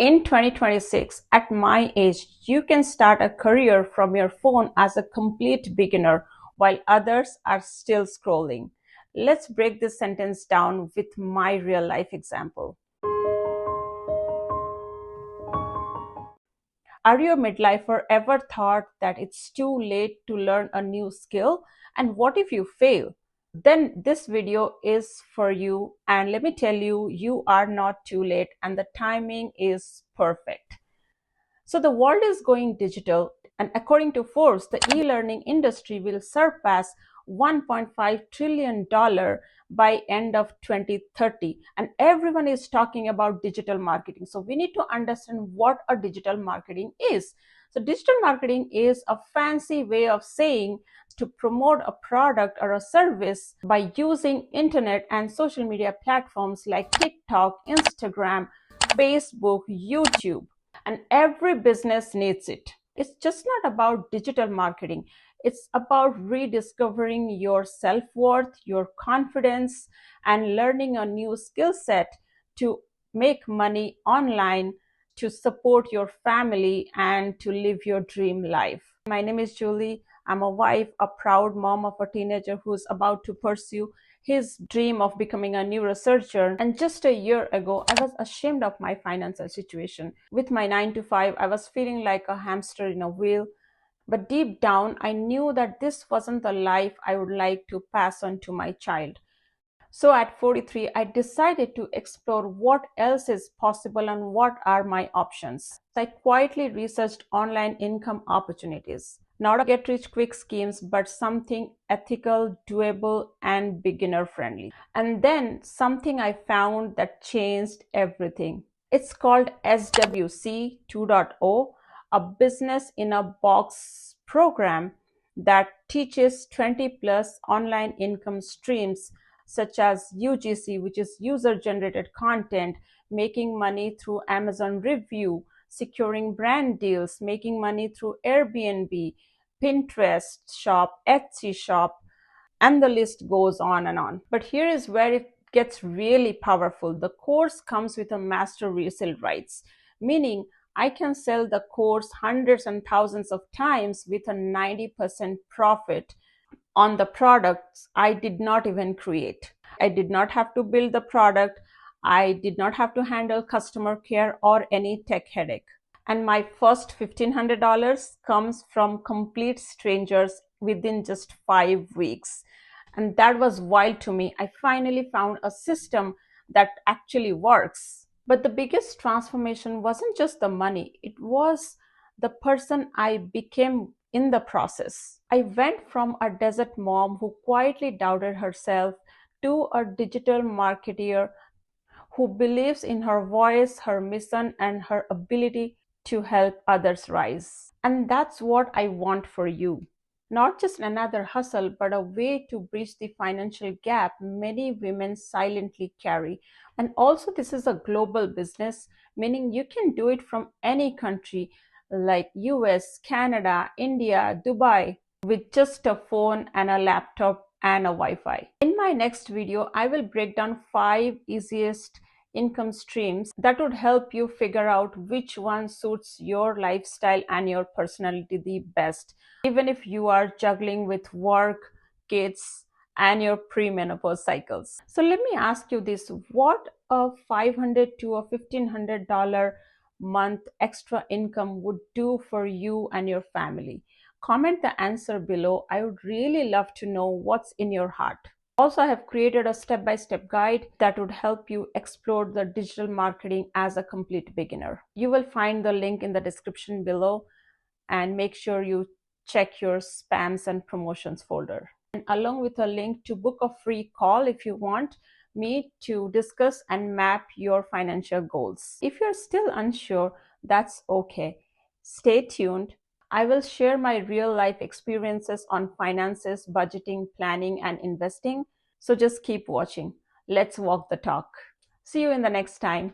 In 2026, at my age, you can start a career from your phone as a complete beginner while others are still scrolling. Let's break this sentence down with my real life example. Are you a midlifer ever thought that it's too late to learn a new skill? And what if you fail? Then this video is for you, and let me tell you, you are not too late and the timing is perfect. So the world is going digital, and according to Forbes, the e-learning industry will surpass $1.5 trillion by end of 2030. And everyone is talking about digital marketing. So we need to understand what a digital marketing is. So digital marketing is a fancy way of saying to promote a product or a service by using internet and social media platforms like TikTok, Instagram, Facebook, YouTube, and every business needs it. It's just not about digital marketing. It's about rediscovering your self-worth, your confidence, and learning a new skill set to make money online, to support your family, and to live your dream life. My name is Julie. I'm a wife, a proud mom of a teenager who's about to pursue his dream of becoming a neurosurgeon. And just a year ago, I was ashamed of my financial situation. With my 9 to 5, I was feeling like a hamster in a wheel. But deep down, I knew that this wasn't the life I would like to pass on to my child. So at 43, I decided to explore what else is possible and what are my options. So I quietly researched online income opportunities. Not a get-rich-quick schemes, but something ethical, doable, and beginner-friendly. And then something I found that changed everything. It's called SWC 2.0, a business in a box program that teaches 20 plus online income streams such as UGC, which is user-generated content, making money through Amazon review, securing brand deals, making money through Airbnb, Pinterest shop, Etsy shop, and the list goes on and on. But here is where it gets really powerful. The course comes with a master resale rights, meaning I can sell the course hundreds and thousands of times with a 90% profit on the products I did not even create. I did not have to build the product. I did not have to handle customer care or any tech headache. And my first $1,500 comes from complete strangers within just 5 weeks. And that was wild to me. I finally found a system that actually works. But the biggest transformation wasn't just the money, it was the person I became in the process. I went from a desert mom who quietly doubted herself to a digital marketeer who believes in her voice, her mission, and her ability to help others rise. And that's what I want for you. Not just another hustle, but a way to bridge the financial gap many women silently carry. And also, this is a global business, meaning you can do it from any country like US, Canada, India, Dubai, with just a phone and a laptop and a Wi-Fi. In my next video, I will break down 5 easiest income streams that would help you figure out which one suits your lifestyle and your personality the best, even if you are juggling with work, kids, and your premenopause cycles. So let me ask you this: what a $500 to a $1,500 month extra income would do for you and your family? Comment the answer below. I would really love to know what's in your heart. Also, I have created a step-by-step guide that would help you explore the digital marketing as a complete beginner. You will find the link in the description below, and make sure you check your spams and promotions folder. And along with a link to book a free call if you want me to discuss and map your financial goals. If you're still unsure, that's okay. Stay tuned. I will share my real life experiences on finances, budgeting, planning, and investing. So just keep watching. Let's walk the talk. See you in the next time.